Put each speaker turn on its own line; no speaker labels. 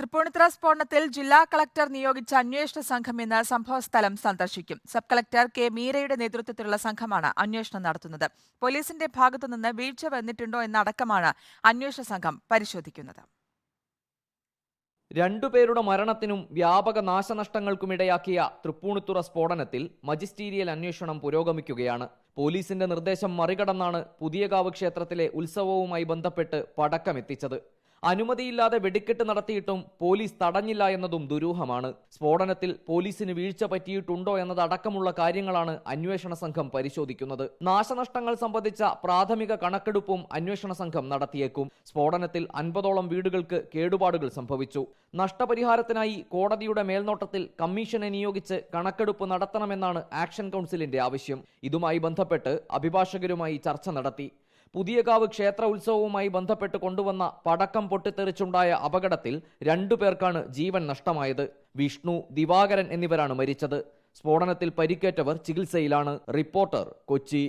തൃപ്പൂണിത്തുറ സ്ഫോടനത്തിൽ ജില്ലാ കളക്ടർ നിയോഗിച്ച അന്വേഷണ സംഘം ഇന്ന് സംഭവസ്ഥലം സന്ദർശിക്കും. സബ് കളക്ടർ കെ മീരയുടെ നേതൃത്വത്തിലുള്ള സംഘമാണ് അന്വേഷണം നടത്തുന്നത്. പോലീസിന്റെ ഭാഗത്തുനിന്ന് വീഴ്ച വന്നിട്ടുണ്ടോ എന്നടക്കമാണ് അന്വേഷണ സംഘം പരിശോധിക്കുന്നത്.
രണ്ടുപേരുടെ മരണത്തിനും വ്യാപക നാശനഷ്ടങ്ങൾക്കുമിടയാക്കിയ തൃപ്പൂണിത്തുറ സ്ഫോടനത്തിൽ മജിസ്റ്റീരിയൽ അന്വേഷണം പുരോഗമിക്കുകയാണ്. പോലീസിന്റെ നിർദ്ദേശം മറികടന്നാണ് പുതിയകാവ് ക്ഷേത്രത്തിലെ ഉത്സവവുമായി ബന്ധപ്പെട്ട് പടക്കമെത്തിച്ചത്. അനുമതിയില്ലാതെ വെടിക്കെട്ട് നടത്തിയിട്ടും പോലീസ് തടഞ്ഞില്ല എന്നതും ദുരൂഹമാണ്. സ്ഫോടനത്തിൽ പോലീസിന് വീഴ്ച പറ്റിയിട്ടുണ്ടോ എന്നതടക്കമുള്ള കാര്യങ്ങളാണ് അന്വേഷണ സംഘം പരിശോധിക്കുന്നത്. നാശനഷ്ടങ്ങൾ സംബന്ധിച്ച പ്രാഥമിക കണക്കെടുപ്പും അന്വേഷണ സംഘം നടത്തിയേക്കും. സ്ഫോടനത്തിൽ 50ഓളം വീടുകൾക്ക് കേടുപാടുകൾ സംഭവിച്ചു. നഷ്ടപരിഹാരത്തിനായി കോടതിയുടെ മേൽനോട്ടത്തിൽ കമ്മീഷനെ നിയോഗിച്ച് കണക്കെടുപ്പ് നടത്തണമെന്നാണ് ആക്ഷൻ കൗൺസിലിന്റെ ആവശ്യം. ഇതുമായി ബന്ധപ്പെട്ട് അഭിഭാഷകരുമായി ചർച്ച നടത്തി. പുതിയകാവ് ക്ഷേത്ര ഉത്സവവുമായി ബന്ധപ്പെട്ട് കൊണ്ടുവന്ന പടക്കം പൊട്ടിത്തെറിച്ചുണ്ടായ അപകടത്തിൽ 2 പേർക്കാണ് ജീവൻ നഷ്ടമായത്. വിഷ്ണു, ദിവാകരൻ എന്നിവരാണ് മരിച്ചത്. സ്ഫോടനത്തിൽ പരിക്കേറ്റവർ ചികിത്സയിലാണ്. റിപ്പോർട്ടർ, കൊച്ചി.